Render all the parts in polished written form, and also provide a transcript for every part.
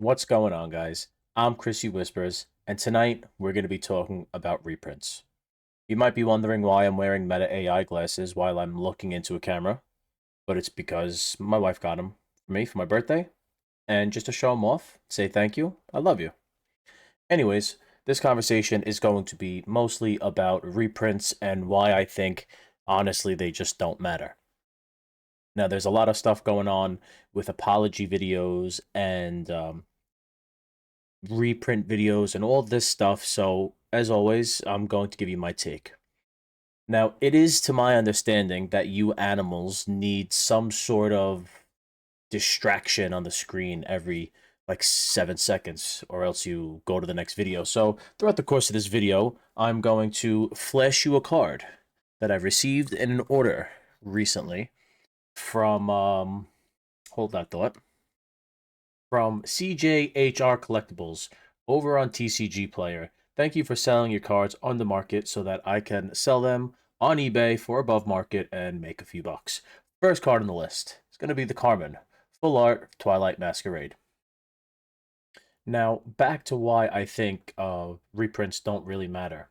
What's going on, guys? I'm Chrissy Whispers, and tonight we're going to be talking about reprints. You might be wondering why I'm wearing Meta AI glasses while I'm looking into a camera, but it's because my wife got them for me for my birthday, and just to show them off, say thank you, I love you. Anyways, this conversation is going to be mostly about reprints and why I think, honestly, they just don't matter. Now, there's a lot of stuff going on with apology videos and reprint videos and all this stuff. So, as always, I'm going to give you my take. Now, it is to my understanding that you animals need some sort of distraction on the screen every like 7 seconds, or else you go to the next video. So, throughout the course of this video, I'm going to flash you a card that I've received in an order recently from, hold that thought, from CJHR Collectibles over on TCG Player. Thank you for selling your cards on the market so that I can sell them on eBay for above market and make a few bucks. First card on the list is going to be the Carmen, Full Art Twilight Masquerade. Now, back to why I think reprints don't really matter.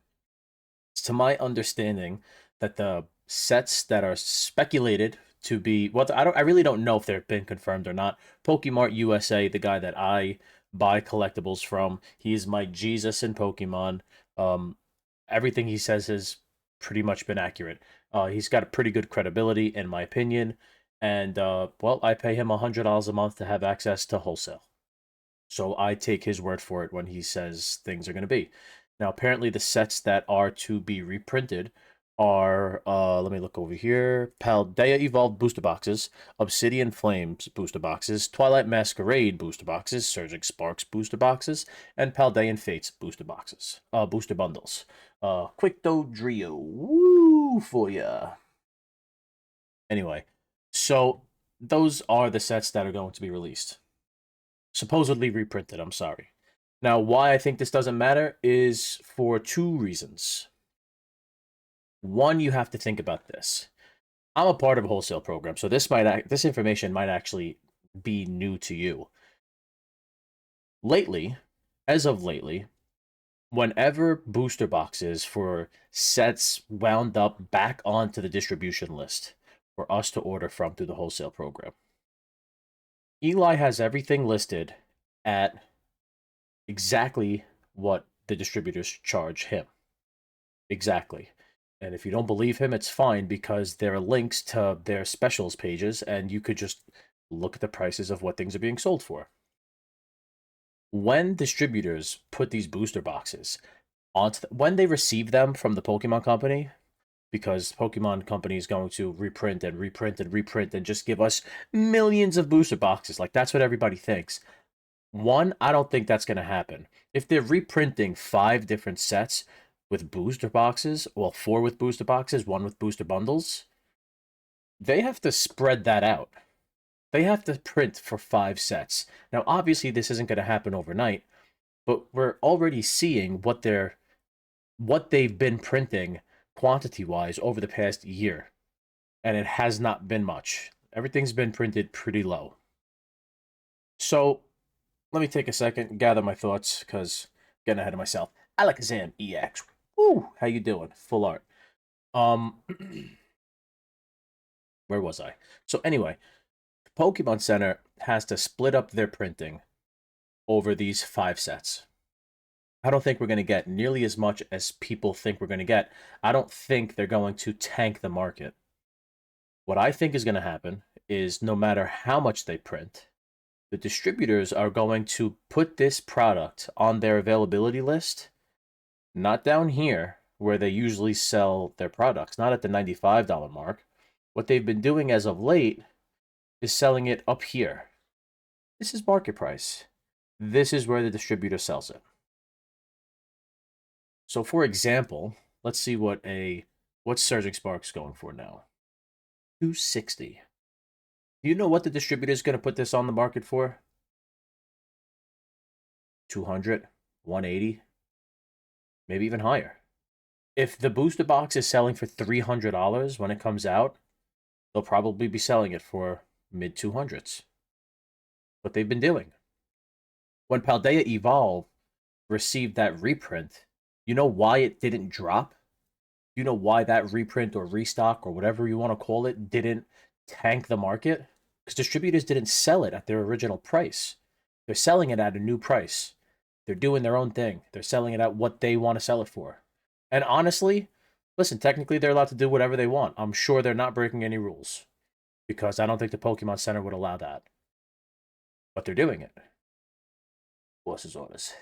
It's to my understanding that the sets that are speculated to be I really don't know if they've been confirmed or not. Pokemart USA, the guy that I buy collectibles from, he's my Jesus in Pokemon. Um, Everything he says has pretty much been accurate. He's got a pretty good credibility, in my opinion, and well, I pay him $100 a month to have access to wholesale. So I take his word for it when he says things are going to be. Now, apparently, the sets that are to be reprinted are, let me look over here, Paldea Evolved booster boxes, Obsidian Flames booster boxes, Twilight Masquerade booster boxes, Surging Sparks booster boxes, and Paldean Fates booster boxes, booster bundles. Quick Dodrio, woo for ya. Anyway, so those are the sets that are going to be released. Supposedly reprinted, I'm sorry. Now, why I think this doesn't matter is for two reasons. One, you have to think about this. I'm a part of a wholesale program, so this information might actually be new to you. Lately, as of lately, whenever booster boxes for sets wound up back onto the distribution list for us to order from through the wholesale program, Eli has everything listed at exactly what the distributors charge him. Exactly. And if you don't believe him, it's fine because there are links to their specials pages and you could just look at the prices of what things are being sold for. When distributors put these booster boxes when they receive them from the Pokemon Company, because Pokemon Company is going to reprint and reprint and reprint and just give us millions of booster boxes. Like, that's what everybody thinks. One, I don't think that's going to happen. If they're reprinting 5 different sets with booster boxes, well, 4 with booster boxes, 1 with booster bundles, they have to spread that out. They have to print for 5 sets. Now, obviously, this isn't going to happen overnight, but we're already seeing what they've been printing quantity-wise over the past year, and it has not been much. Everything's been printed pretty low. So let me take a second, gather my thoughts, because getting ahead of myself. Alakazam EX. Woo! How you doing? Full art. Um, where was I? So anyway, Pokemon Center has to split up their printing over these 5 sets. I don't think we're going to get nearly as much as people think we're going to get. I don't think they're going to tank the market. What I think is going to happen is no matter how much they print, the distributors are going to put this product on their availability list, not down here where they usually sell their products, not at the $95 mark. What they've been doing as of late is selling it up here. This is market price. This is where the distributor sells it. So for example, let's see what's Surging Sparks going for now. 260. Do you know what the distributor is going to put this on the market for? 200, 180, maybe even higher. If the booster box is selling for $300 when it comes out, they'll probably be selling it for mid 200s. What they've been doing. When Paldea Evolve received that reprint, you know why it didn't drop? You know why that reprint or restock or whatever you want to call it didn't tank the market? Because distributors didn't sell it at their original price. They're selling it at a new price. They're doing their own thing. They're selling it at what they want to sell it for. And honestly, listen, technically they're allowed to do whatever they want. I'm sure they're not breaking any rules because I don't think the Pokemon Center would allow that. But they're doing it. Boss's orders.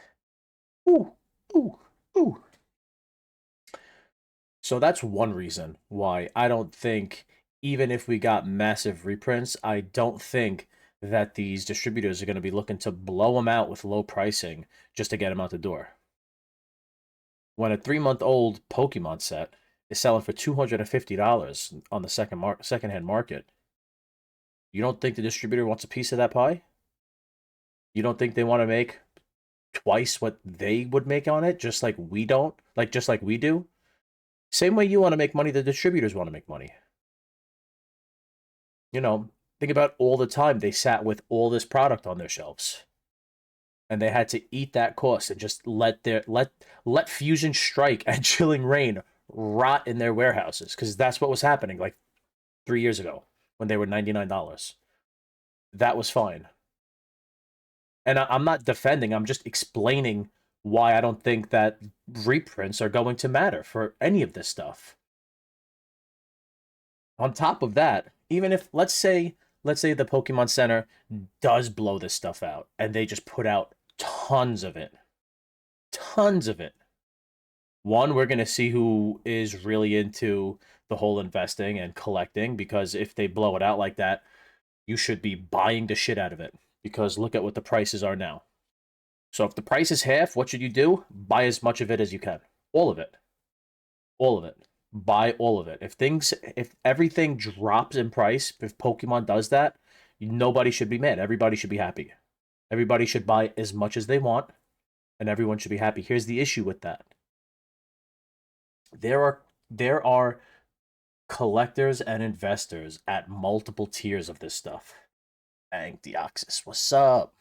Ooh, ooh, ooh. So that's one reason why I don't think, even if we got massive reprints, I don't think that these distributors are going to be looking to blow them out with low pricing just to get them out the door. When a 3-month-old Pokemon set is selling for $250 on the secondhand market, you don't think the distributor wants a piece of that pie? You don't think they want to make twice what they would make on it, just like we don't, like just like we do? Same way you want to make money, the distributors want to make money. You know, think about all the time they sat with all this product on their shelves. And they had to eat that cost and just let Fusion Strike and Chilling Rain rot in their warehouses, because that's what was happening like 3 years ago when they were $99. That was fine. And I'm not defending, I'm just explaining why I don't think that reprints are going to matter for any of this stuff. On top of that, even if let's say the Pokemon Center does blow this stuff out and they just put out tons of it. Tons of it. One, we're going to see who is really into the whole investing and collecting, because if they blow it out like that, you should be buying the shit out of it, because look at what the prices are now. So if the price is half, what should you do? Buy as much of it as you can. All of it. All of it. Buy all of it. If everything drops in price, if Pokemon does that, nobody should be mad. Everybody should be happy. Everybody should buy as much as they want, and everyone should be happy. Here's the issue with that. There are collectors and investors at multiple tiers of this stuff. Bang, Deoxys, what's up?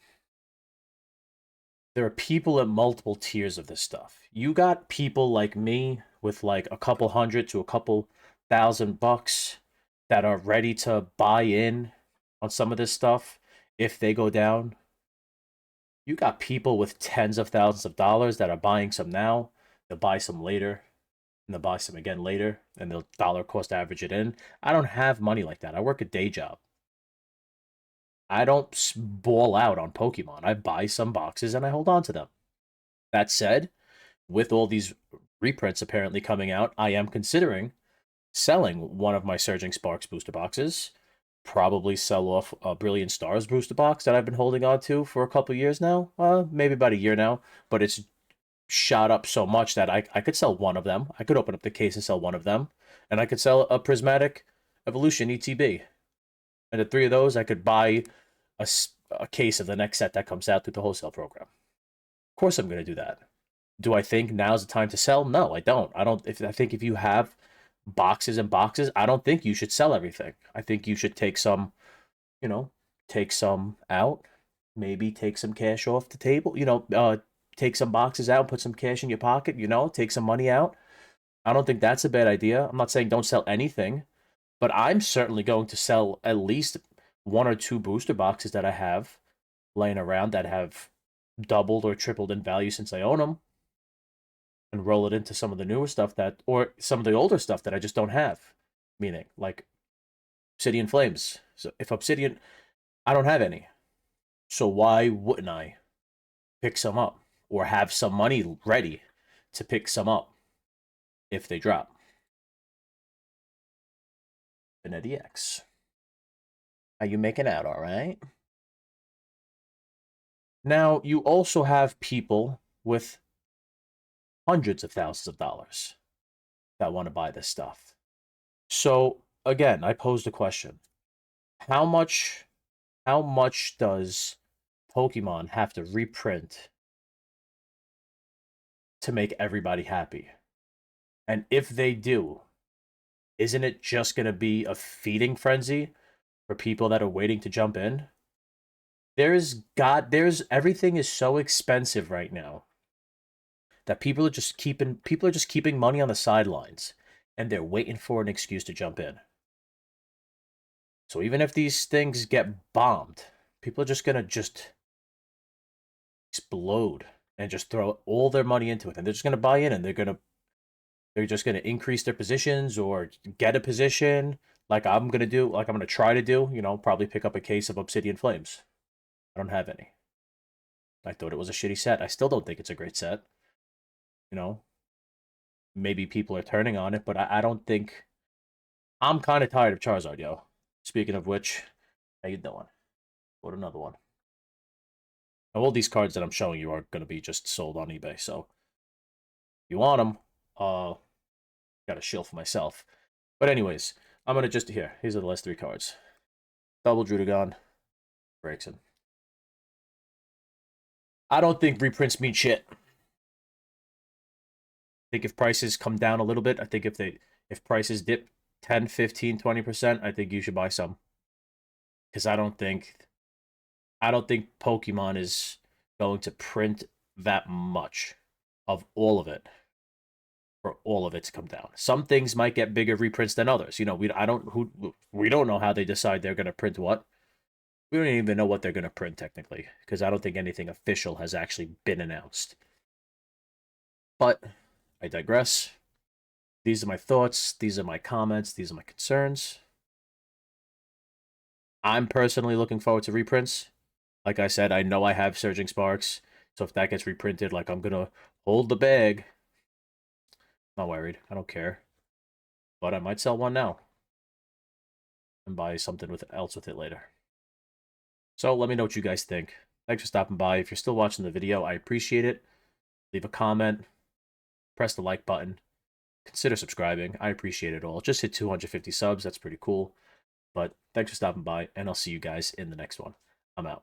There are people at multiple tiers of this stuff. You got people like me with like a couple hundred to a couple $1,000 that are ready to buy in on some of this stuff if they go down. You got people with tens of thousands of dollars that are buying some now, they'll buy some later, and they'll buy some again later, and they'll dollar cost average it in. I don't have money like that. I work a day job. I don't ball out on Pokemon. I buy some boxes and I hold on to them. That said, with all these reprints apparently coming out, I am considering selling one of my Surging Sparks booster boxes. Probably sell off a Brilliant Stars booster box that I've been holding on to for a couple years now. Maybe about a year now, but it's shot up so much that I could sell one of them. I could open up the case and sell one of them, and I could sell a Prismatic Evolution ETB. And the three of those, I could buy a case of the next set that comes out through the wholesale program. Of course, I'm going to do that. Do I think now's the time to sell? No, I don't. I think if you have boxes and boxes, I don't think you should sell everything. I think you should take some, take some out, maybe take some cash off the table, take some boxes out, put some cash in your pocket, take some money out. I don't think that's a bad idea. I'm not saying don't sell anything, but I'm certainly going to sell at least one or two booster boxes that I have laying around that have doubled or tripled in value since I own them, and roll it into some of the newer stuff or some of the older stuff that I just don't have. Meaning, like Obsidian Flames. So if Obsidian, I don't have any. So why wouldn't I pick some up or have some money ready to pick some up if they drop? Benetti X. Are you making out all right? Now, you also have people with hundreds of thousands of dollars that want to buy this stuff. So, again, I posed a question. How much does Pokemon have to reprint to make everybody happy? And if they do, isn't it just going to be a feeding frenzy for people that are waiting to jump in? there's everything is so expensive right now that people are just keeping money on the sidelines and they're waiting for an excuse to jump in. So even if these things get bombed, people are just gonna just explode and just throw all their money into it, and they're just gonna buy in, and they're just gonna increase their positions or get a position, like I'm gonna do, like I'm gonna try to do. Probably pick up a case of Obsidian Flames. I don't have any. I thought it was a shitty set. I still don't think it's a great set. You know, maybe people are turning on it, but I don't think. I'm kind of tired of Charizard, yo. Speaking of which, how you doing? What another one? All these cards that I'm showing you are going to be just sold on eBay, so if you want them, got a shill for myself. But anyways, I'm going to just, here's the last 3 cards. Double Drudagon, Braixen. I don't think reprints mean shit. I think if prices come down a little bit, I think if prices dip 10, 15, 20%, I think you should buy some. Because I don't think Pokemon is going to print that much of all of it for all of it to come down. Some things might get bigger reprints than others. We don't know how they decide they're going to print what. We don't even know what they're going to print technically, because I don't think anything official has actually been announced. But I digress. These are my thoughts. These are my comments. These are my concerns. I'm personally looking forward to reprints. Like I said, I know I have Surging Sparks, so if that gets reprinted, like, I'm gonna hold the bag. Not worried. I don't care. But I might sell one now and buy something else with it later. So let me know what you guys think. Thanks for stopping by. If you're still watching the video, I appreciate it. Leave a comment. Press the like button. Consider subscribing. I appreciate it all. Just hit 250 subs. That's pretty cool. But thanks for stopping by, and I'll see you guys in the next one. I'm out.